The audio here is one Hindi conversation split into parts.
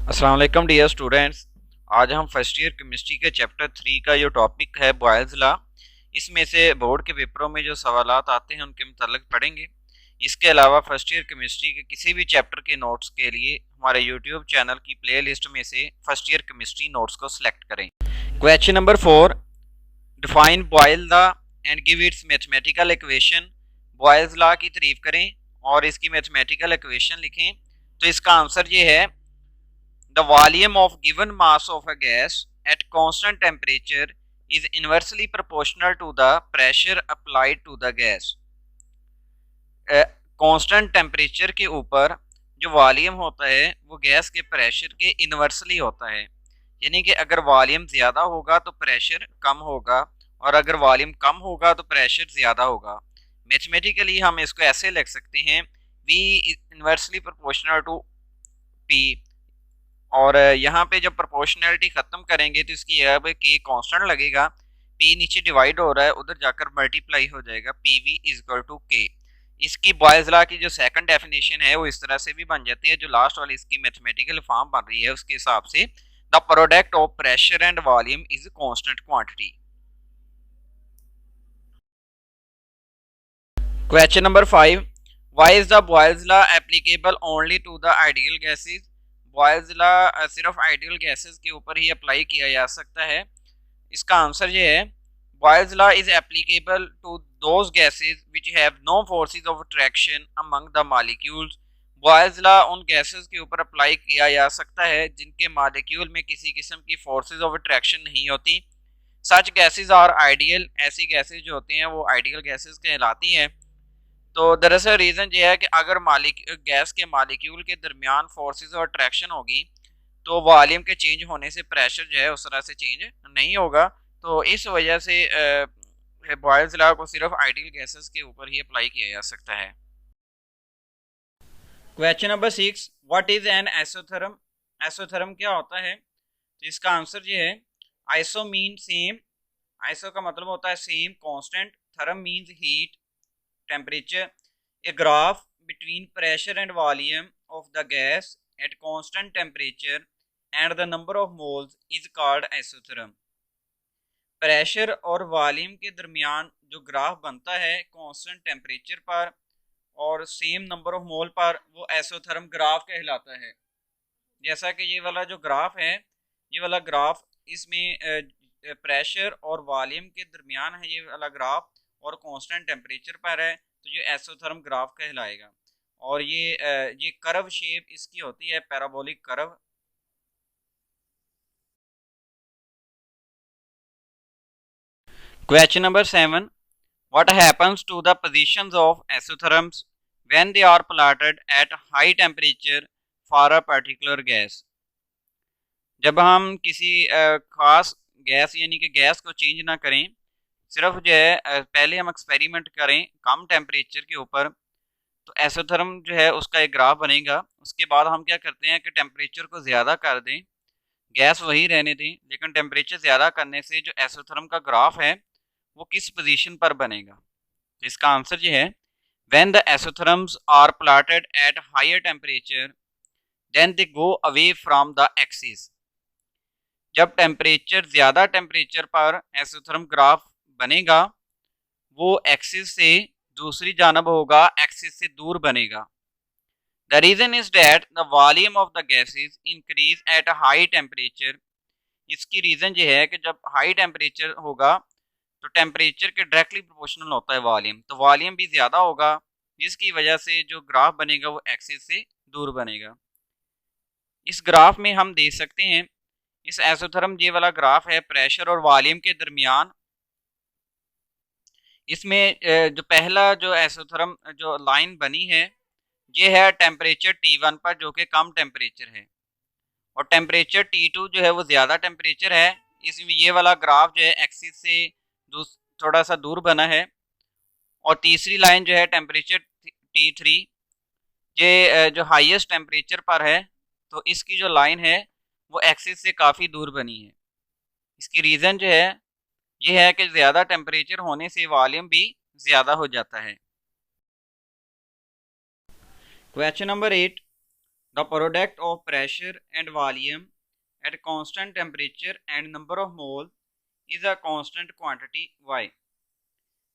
अस्सलाम वालेकुम डियर स्टूडेंट्स। आज हम फर्स्ट ईयर केमिस्ट्री के चैप्टर 3 का जो टॉपिक है बॉयल्स लॉ, इसमें से बोर्ड के पेपरों में जो सवालात आते हैं उनके मुतालिक पढ़ेंगे। इसके अलावा फर्स्ट ईयर केमिस्ट्री के किसी भी चैप्टर के नोट्स के लिए हमारे यूट्यूब चैनल की प्लेलिस्ट में से फर्स्ट ईयर केमिस्ट्री नोट्स को सिलेक्ट करें। Question number 4, define Boyle law and give its mathematical equation. Boyle's law की तारीफ करें और इसकी मैथमेटिकल इक्वेशन लिखें। तो इसका आंसर ये है, the volume of given mass of a gas at constant temperature is inversely proportional to the pressure applied to the gas। Constant temperature के ऊपर जो वॉल्यूम होता है वो गैस के प्रेशर के इन्वर्सली होता है, यानी कि अगर वॉल्यूम ज़्यादा होगा तो प्रेशर कम होगा और अगर वॉल्यूम कम होगा तो प्रेशर ज़्यादा होगा। मैथमेटिकली हम इसको ऐसे लिख सकते हैं, V inversely proportional to P। और यहाँ पे जब प्रोपोर्शनैलिटी खत्म करेंगे तो इसकी अब के कांस्टेंट लगेगा, पी नीचे डिवाइड हो रहा है उधर जाकर मल्टीप्लाई हो जाएगा, P V is equal to K. इसकी बॉयल्स लॉ की जो सेकंड डेफिनेशन है वो इस तरह से भी बन जाती है, जो लास्ट वाली इसकी मैथमेटिकल फॉर्म बन रही है उसके हिसाब से, the product of pressure and volume is constant quantity. Question number 5, why is the Boyle's law applicable only to the ideal gases. Boyle's law सिर्फ आइडियल गैसेस के ऊपर ही अप्लाई किया जा सकता है। इसका आंसर ये है, Boyle's law is applicable to those gases which have no forces of attraction among the molecules. Boyle's law उन गैसेस के ऊपर अप्लाई किया जा सकता है जिनके मॉलिक्यूल में किसी किस्म की फोर्सेस ऑफ अट्रैक्शन नहीं होती। सच गैसेस आर आइडियल, ऐसी गैसेस जो होती हैं वो आइडियल गैसेस कहलाती हैं। तो दरअसल रीज़न ये है कि अगर गैस के मालिक्यूल के दरमियान फोर्सेस और अट्रैक्शन होगी तो वॉल्यूम के चेंज होने से प्रेशर जो है उस तरह से चेंज नहीं होगा। तो इस वजह से बॉयल्स लॉ को सिर्फ आइडियल गैसेस के ऊपर ही अप्लाई किया जा सकता है। Question number 6, what is an isotherm. Isotherm क्या होता है? तो इसका आंसर ये है, आइसो मीन सेम, आइसो का मतलब होता है same, constant, therm means heat temperature, a graph between pressure and volume of the gas at constant temperature and the number of moles is called isotherm। Pressure और वॉल्यूम के दरमियान जो ग्राफ बनता है कांस्टेंट टेम्परेचर पर और सेम नंबर ऑफ मोल पर, वो आइसोथर्म ग्राफ कहलाता है। जैसा कि ये वाला जो ग्राफ है, ये वाला ग्राफ, इसमें प्रेशर और वॉल्यूम के दरमियान है ये वाला ग्राफ और कांस्टेंट टेम्परेचर पर है, तो ये आइसोथर्म ग्राफ कहलाएगा। और ये कर्व शेप इसकी होती है, parabolic curve. Question number 7, what happens to the positions of isotherms when they are plotted at high temperature for a particular gas. जब हम किसी खास गैस यानी कि गैस को चेंज ना करें, सिर्फ जो है पहले हम एक्सपेरिमेंट करें कम टेम्परेचर के ऊपर, तो आइसोथर्म जो है उसका एक ग्राफ बनेगा। उसके बाद हम क्या करते हैं कि टेम्परेचर को ज़्यादा कर दें, गैस वही रहने दें, लेकिन टेम्परेचर ज़्यादा करने से जो आइसोथर्म का ग्राफ है वो किस पोजीशन पर बनेगा। तो इसका आंसर ये है, when the isotherms are plotted at higher temperature then they go away from the axis. जब टेम्परेचर ज़्यादा टेम्परेचर पर आइसोथर्म ग्राफ बनेगा वो एक्सिस से दूसरी जानब होगा, एक्सिस से दूर बनेगा। The reason is that the volume of the gases increase at a high temperature. इसकी रीज़न ये है कि जब हाई टेम्परेचर होगा तो टेम्परेचर के डायरेक्टली प्रोपोर्शनल होता है वॉल्यूम, तो वॉल्यूम भी ज़्यादा होगा, जिसकी वजह से जो ग्राफ बनेगा वो एक्सिस से दूर बनेगा। इस ग्राफ में हम देख सकते हैं, इस आइसोथर्म ये वाला ग्राफ है प्रेशर और वॉल्यूम के दरमियान। इसमें जो पहला जो आइसोथर्म जो लाइन बनी है ये है टेम्परेचर T1 पर, जो कि कम टेम्परेचर है, और टेम्परेचर T2 जो है वो ज़्यादा टेम्परेचर है। इसमें ये वाला ग्राफ जो है एक्सिस से थोड़ा सा दूर बना है। और तीसरी लाइन जो है टेम्परेचर T3, ये जो हाईएस्ट टेम्परेचर पर है, तो इसकी जो लाइन है वो एक्सिस से काफ़ी दूर बनी है। इसकी रीज़न जो है ये है कि ज़्यादा टेम्परेचर होने से वॉल्यूम भी ज़्यादा हो जाता है। Question number 8, The product of pressure and volume at constant temperature and number of mole is a constant quantity y.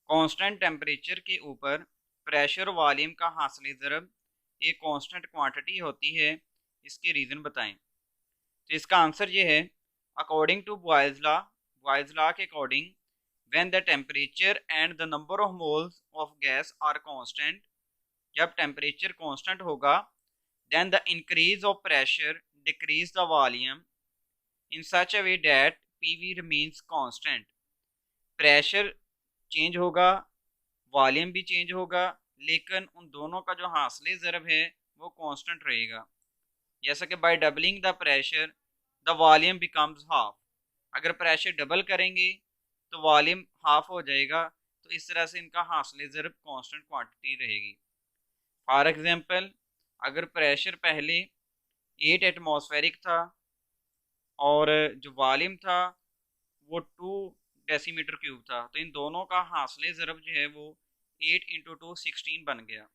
Constant temperature के ऊपर प्रेशर वॉल्यूम का हासिल ज़रब एक कांस्टेंट क्वांटिटी होती है। इसके रीज़न बताएं। तो इसका आंसर ये है, अकॉर्डिंग टू बॉयज़ लॉ के according when the temperature and the number of moles of gas are constant, जब टेम्परेचर कांस्टेंट होगा, then the increase of pressure decrease the volume in such a way that PV remains constant. Pressure change होगा, वॉल्यूम भी चेंज होगा, लेकिन उन दोनों का जो हासिल ज़रब है वो कांस्टेंट रहेगा। जैसा कि by doubling the pressure the volume becomes half, अगर प्रेशर डबल करेंगे तो वॉल्यूम हाफ हो जाएगा। तो इस तरह से इनका हासिल ज़रब कांस्टेंट क्वांटिटी रहेगी। फॉर एग्जांपल, अगर प्रेशर पहले 8 एटमॉस्फेरिक था और जो वॉल्यूम था वो 2 डेसीमीटर क्यूब था, तो इन दोनों का हासिल ज़रब जो है वो 8 इंटू 2 16 बन गया।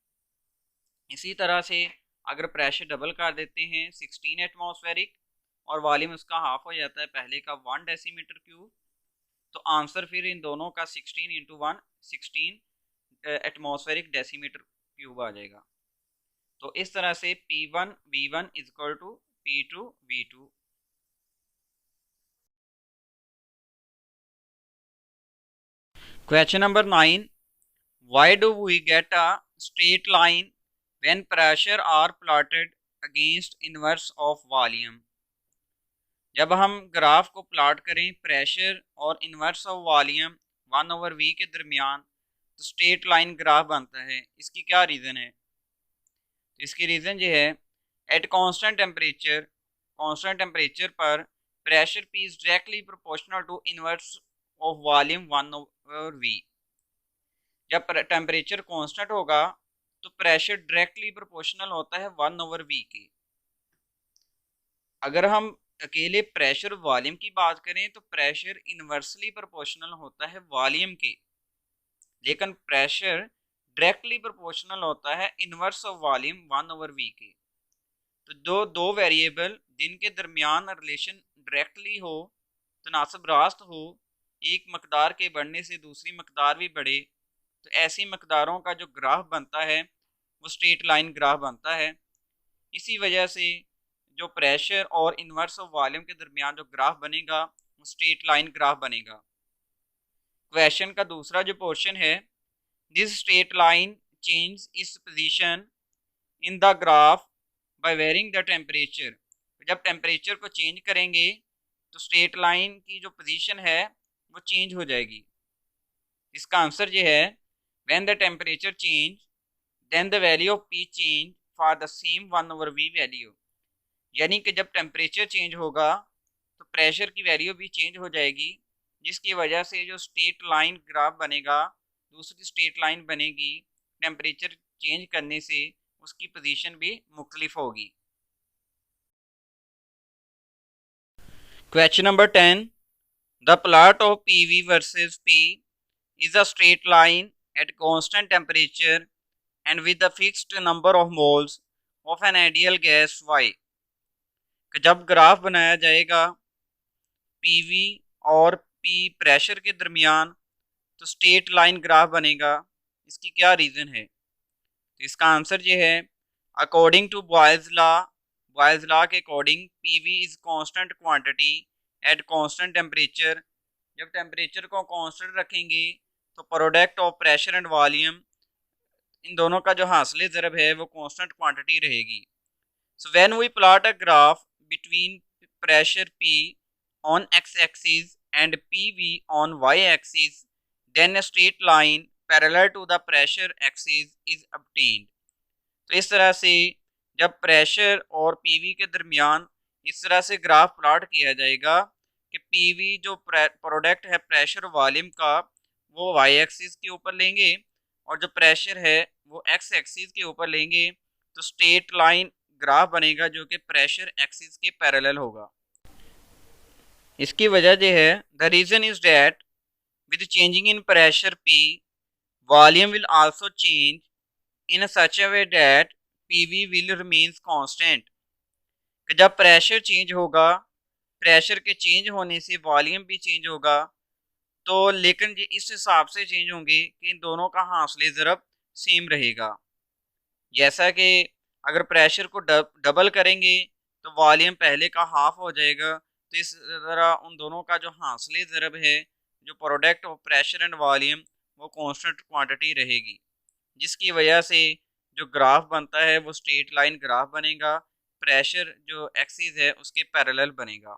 इसी तरह से अगर प्रेशर डबल कर देते हैं 16 एटमॉस्फेरिक और वॉल्यूम उसका हाफ हो जाता है पहले का 1 डेसीमीटर क्यूब, तो आंसर फिर इन दोनों का 16 इंटू 1 16 एटमॉस्फेरिक डेसीमीटर क्यूब आ जाएगा। तो इस तरह से P1 V1 is equal to P2 V2। Question number 9, why do we get a straight line when pressure are plotted against inverse of volume. जब हम ग्राफ को प्लॉट करें प्रेशर और इनवर्स ऑफ वॉल्यूम 1/v के दरमियान, तो स्ट्रेट लाइन ग्राफ बनता है। इसकी क्या रीज़न है? इसकी रीज़न ये है, एट कांस्टेंट टेम्परेचर पर pressure P is directly proportional to inverse of volume 1/v। जब टेम्परेचर कांस्टेंट होगा तो प्रेशर डायरेक्टली प्रोपोर्शनल होता है 1/v के। अगर हम अकेले प्रेशर वॉल्यूम की बात करें तो प्रेशर इनवर्सली प्रोपोर्शनल होता है वॉल्यूम के, लेकिन प्रेशर डायरेक्टली प्रोपोर्शनल होता है इनवर्स ऑफ वॉल्यूम 1/v के। तो दो वेरिएबल जिनके दरमियान रिलेशन डायरेक्टली हो, तनासब रास्त हो, एक मकदार के बढ़ने से दूसरी मकदार भी बढ़े, तो ऐसी मकदारों का जो ग्राफ बनता है वो स्ट्रेट लाइन ग्राफ बनता है। इसी वजह से जो प्रेशर और इनवर्स ऑफ वॉल्यूम के दरमियान जो ग्राफ बनेगा वो स्ट्रेट लाइन ग्राफ बनेगा। क्वेश्चन का दूसरा जो पोर्शन है, this straight line change its position in the graph by varying the temperature. जब टेम्परेचर को चेंज करेंगे तो स्ट्रेट लाइन की जो पोजीशन है वो चेंज हो जाएगी। इसका आंसर ये है, when the temperature change then the value of P change for the same 1/v value. यानी कि जब टेम्परेचर चेंज होगा तो प्रेशर की वैल्यू भी चेंज हो जाएगी, जिसकी वजह से जो स्ट्रेट लाइन ग्राफ बनेगा दूसरी स्ट्रेट लाइन बनेगी। टेम्परेचर चेंज करने से उसकी पोजीशन भी मुख्तलिफ होगी। Question number 10, the plot of PV versus P is a straight line at constant temperature and with the fixed number of moles of an ideal gas Y। जब ग्राफ बनाया जाएगा PV और P प्रेशर के दरमियान तो स्ट्रेट लाइन ग्राफ बनेगा। इसकी क्या रीज़न है? तो इसका आंसर ये है, अकॉर्डिंग टू बॉयज़ लॉ के according PV is constant quantity at constant temperature. जब टेम्परेचर को कांस्टेंट रखेंगे तो product of pressure and volume, इन दोनों का जो हासिल ज़रब है वो कांस्टेंट क्वांटिटी रहेगी। So when we plot a graph between pressure P on x-axis and PV on y-axis, then a straight line parallel to the pressure axis is obtained। तो इस तरह से जब प्रेशर और PV के दरमियान इस तरह से ग्राफ प्लॉट किया जाएगा कि PV जो प्रोडक्ट है प्रेशर वॉल्यूम का वो y एक्सिस के ऊपर लेंगे और जो प्रेशर है वो x एक्सिस के ऊपर लेंगे, तो स्ट्रेट लाइन ग्राफ बनेगा जो कि प्रेशर एक्सिस के पैरेलल होगा। इसकी वजह यह है, the reason is that with changing in pressure P volume will also change in such a way that PV will remains constant, कि जब प्रेशर चेंज होगा, प्रेशर के चेंज होने से वॉल्यूम भी चेंज होगा, तो लेकिन ये इस हिसाब से चेंज होंगे कि इन दोनों का हासिल ज़रब सेम रहेगा। जैसा कि अगर प्रेशर को डबल करेंगे तो वॉल्यूम पहले का हाफ हो जाएगा, तो इस तरह उन दोनों का जो हासिल ज़रब है, जो product of pressure and volume, वो कांस्टेंट क्वांटिटी रहेगी, जिसकी वजह से जो ग्राफ बनता है वो स्ट्रेट लाइन ग्राफ बनेगा, प्रेशर जो एक्सिस है उसके पैरेलल बनेगा।